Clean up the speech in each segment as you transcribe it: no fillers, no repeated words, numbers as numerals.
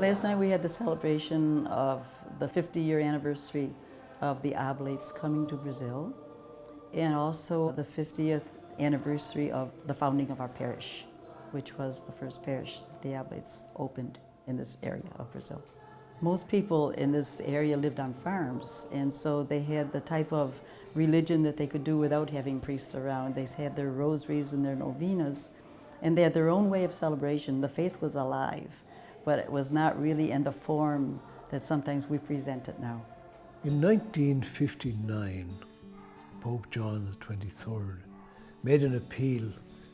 Last night we had the celebration of the 50-year anniversary of the Oblates coming to Brazil, and also the 50th anniversary of the founding of our parish, which was the first parish that the Oblates opened in this area of Brazil. Most people in this area lived on farms, and so they had the type of religion that they could do without having priests around. They had their rosaries and their novenas, and they had their own way of celebration. The faith was alive, but it was not really in the form that sometimes we present it now. In 1959, Pope John XXIII made an appeal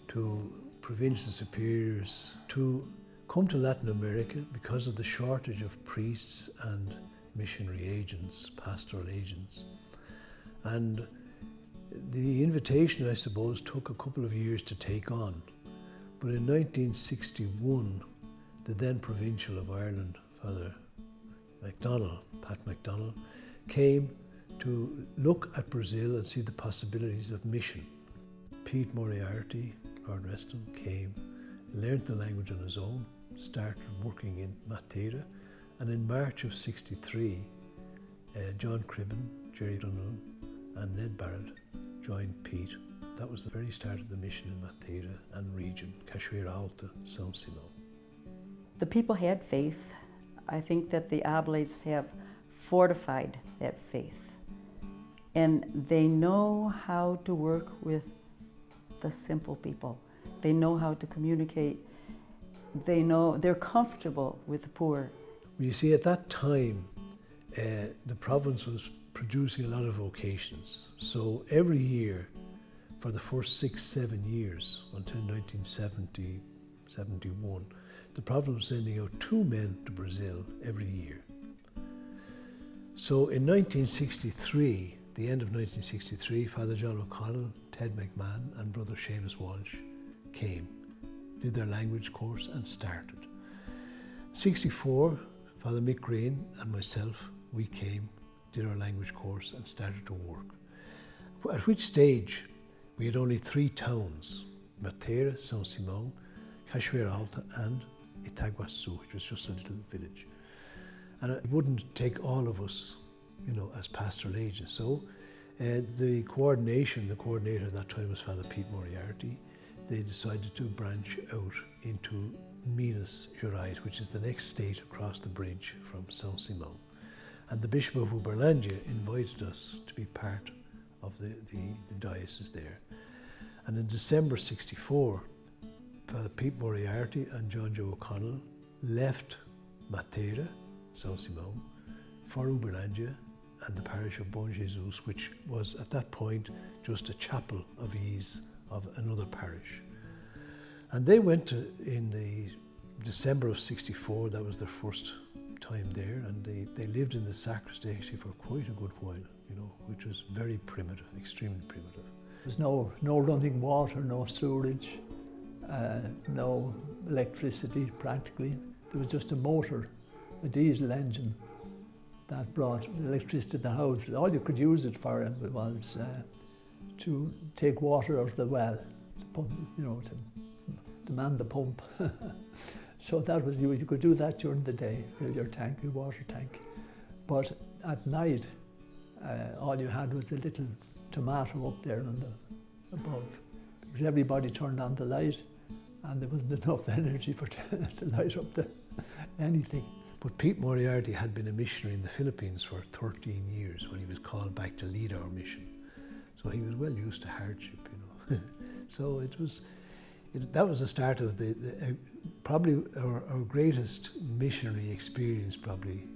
to provincial superiors to come to Latin America because of the shortage of priests and missionary agents, pastoral agents. And the invitation, I suppose, took a couple of years to take on. But in 1961, the then Provincial of Ireland, Father Pat MacDonald, came to look at Brazil and see the possibilities of mission. Pete Moriarty, Lord rest him, came, learned the language on his own, started working in Mateira, and in March of '63, John Cribben, Jerry Dunham, and Ned Barrett joined Pete. That was the very start of the mission in Mateira and region, Cachoeira Alta, São Simão. The people had faith. I think that the Oblates have fortified that faith. And they know how to work with the simple people. They know how to communicate. They're comfortable with the poor. You see, at that time, the province was producing a lot of vocations. So every year, for the first 6-7 years, until 1970, 71, the province was sending out 2 men to Brazil every year. So in 1963, the end of 1963, Father John O'Connell, Ted McMahon, and Brother Seamus Walsh came, did their language course and started. 64, Father Mick Green and myself, we came, did our language course and started to work. At which stage we had only 3 towns, Mateira, São Simão, Cachoeira Alta and Itaguaçu, which was just a little village. And it wouldn't take all of us, as pastoral agents. So the coordinator at that time was Father Pete Moriarty. They decided to branch out into Minas Gerais, which is the next state across the bridge from São Simão. And the Bishop of Uberlândia invited us to be part of the diocese there. And in December '64, Father Pete Moriarty and John Joe O'Connell left Mateira, São Simão, for Uberlândia and the parish of Bom Jesus, which was at that point just a chapel of ease of another parish. And they went in the December of '64, that was their first time there, and they lived in the sacristy actually for quite a good while, which was very primitive, extremely primitive. There's no running water, no sewerage, no electricity practically. There was just a motor, a diesel engine that brought electricity to the house. All you could use it for was to take water out of the well, to pump, to man the pump. So that was, you could do that during the day, fill your tank, your water tank. But at night, all you had was a little tomato up there above. Because everybody turned on the light and there wasn't enough energy to light up anything. But Pete Moriarty had been a missionary in the Philippines for 13 years when he was called back to lead our mission. So he was well used to hardship, So that was the start of probably our greatest missionary experience, probably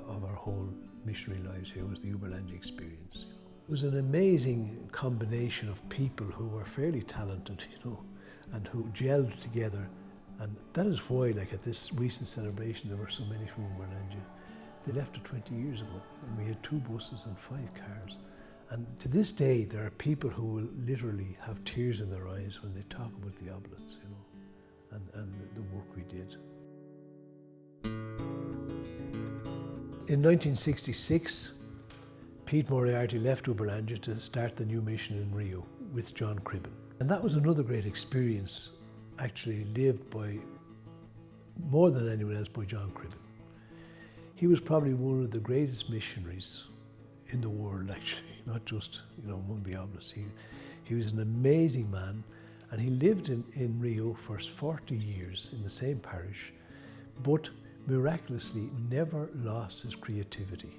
of our whole missionary lives here, was the Uberlândia experience. It was an amazing combination of people who were fairly talented, and who gelled together. And that is why, at this recent celebration, there were so many from Uberlândia. They left it 20 years ago, and we had 2 buses and 5 cars. And to this day, there are people who will literally have tears in their eyes when they talk about the Oblates, and the work we did. In 1966, Pete Moriarty left Uberlândia to start the new mission in Rio with John Cribben. And that was another great experience, actually lived by, more than anyone else, by John Cribben. He was probably one of the greatest missionaries in the world, actually, not just among the Oblates. He was an amazing man, and he lived in Rio for 40 years in the same parish, but miraculously never lost his creativity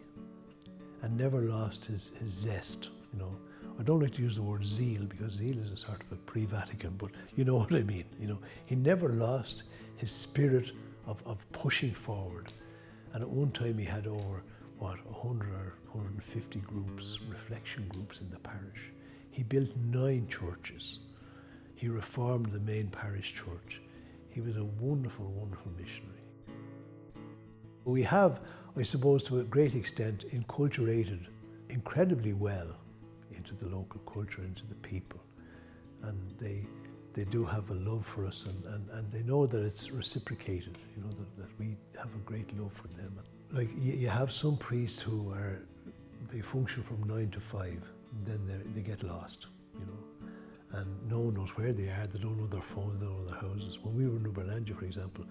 and never lost his zest. I don't like to use the word zeal, because zeal is a sort of a pre-Vatican, but you know what I mean. He never lost his spirit of pushing forward. And at one time he had over, 100 or 150 groups, reflection groups in the parish. He built 9 churches. He reformed the main parish church. He was a wonderful, wonderful missionary. We have, I suppose, to a great extent, enculturated incredibly well into the local culture, into the people. And they do have a love for us, and they know that it's reciprocated, that we have a great love for them. Like, you have some priests who they function from 9 to 5, then they get lost, and no one knows where they are. They don't know their phones, they don't know their houses. When we were in Uberlandia, for example,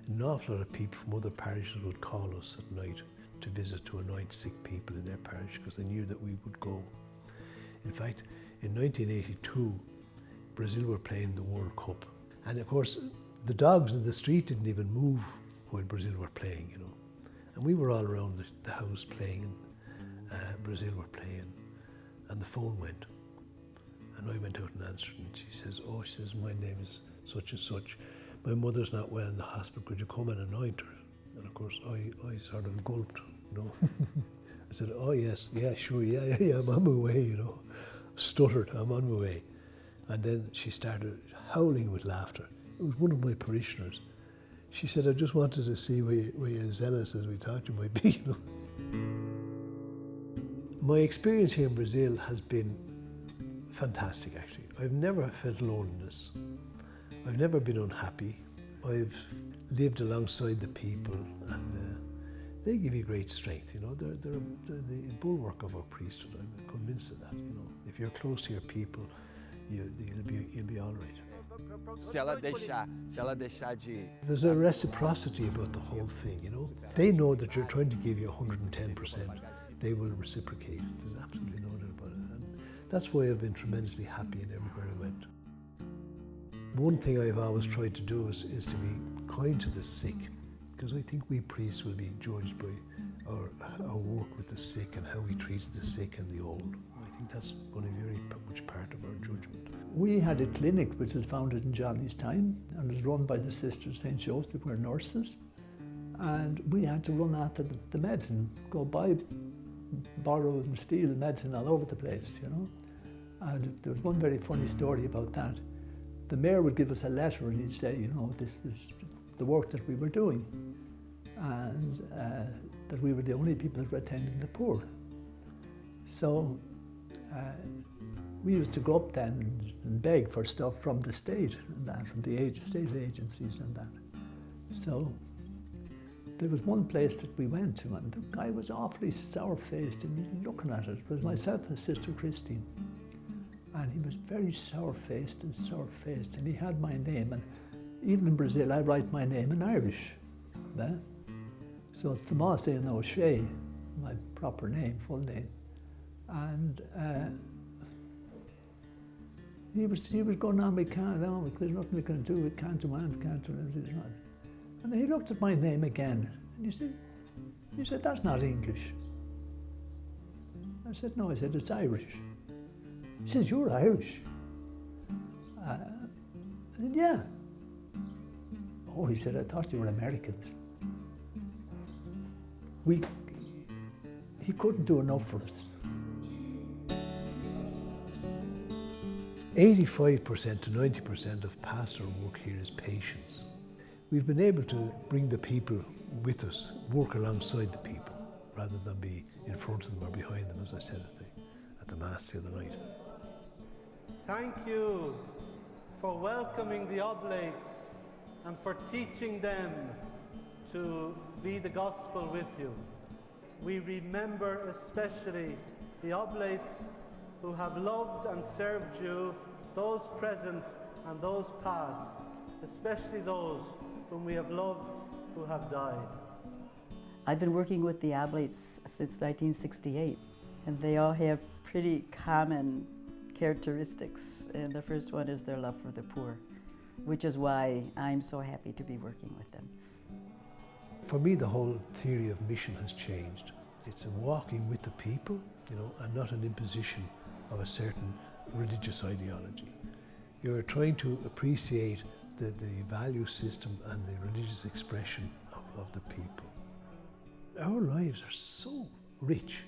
an awful lot of people from other parishes would call us at night to visit, to anoint sick people in their parish, because they knew that we would go. In fact, in 1982, Brazil were playing the World Cup. And of course, the dogs in the street didn't even move while Brazil were playing, And we were all around the house playing, and Brazil were playing, and the phone went. And I went out and answered, and she says, my name is such and such. My mother's not well in the hospital, could you come and anoint her? And of course, I sort of gulped, I said, oh yes, yeah, sure, yeah, I'm on my way, Stuttered, I'm on my way. And then she started howling with laughter. It was one of my parishioners. She said, I just wanted to see where you zealous as we thought you might be, My experience here in Brazil has been fantastic, actually. I've never felt loneliness. I've never been unhappy. I've lived alongside the people, and they give you great strength. They're the bulwark of our priesthood. I'm convinced of that. If you're close to your people, you'll be all right. Se ela deixar de... There's a reciprocity about the whole thing. They know that you're trying to give you 110%. They will reciprocate. There's absolutely no doubt about it. And that's why I've been tremendously happy in everywhere I went. One thing I've always tried to do is to be kind to the sick, because I think we priests will be judged by our work with the sick and how we treated the sick and the old. I think that's going to be very much part of our judgment. We had a clinic which was founded in Johnny's time and was run by the Sisters St. Joseph, who were nurses. And we had to run after the medicine, go buy, borrow and steal medicine all over the place, And there was one very funny story about that. The mayor would give us a letter and he'd say, this is the work that we were doing, and that we were the only people that were attending the poor. So we used to go up then and beg for stuff from the state and that, from the state agencies and that. So there was one place that we went to, and the guy was awfully sour-faced, and he was looking at it. It was myself and Sister Christine. And he was very sour-faced, and he had my name. And even in Brazil, I write my name in Irish. So it's Tomás O'Shea, my proper name, full name. And he was going on, we can't, there's nothing we can do, we can't do anything. And he looked at my name again, and he said, that's not English. I said, no, I said, it's Irish. He says, you're Irish? I said, yeah. Oh, he said, I thought you were Americans. He couldn't do enough for us. 85% to 90% of pastoral work here is patience. We've been able to bring the people with us, work alongside the people, rather than be in front of them or behind them, as I said at the Mass the other night. Thank you for welcoming the Oblates and for teaching them to be the gospel with you. We remember especially the Oblates who have loved and served you, those present and those past, especially those whom we have loved who have died. I've been working with the Oblates since 1968, and they all have pretty common characteristics. And the first one is their love for the poor, which is why I'm so happy to be working with them. For me, the whole theory of mission has changed. It's a walking with the people, you know, and not an imposition of a certain religious ideology. You're trying to appreciate the value system and the religious expression of the people. Our lives are so rich.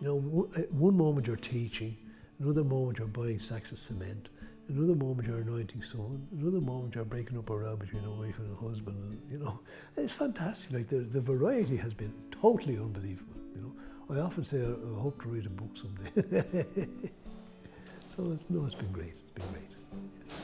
You know, at one moment you're teaching, another moment you're buying sacks of cement, another moment you're anointing someone, another moment you're breaking up a row between a wife and a husband, and, you know. It's fantastic. Like the variety has been totally unbelievable, you know. I often say I hope to write a book someday. So it's been great. It's been great. Yeah.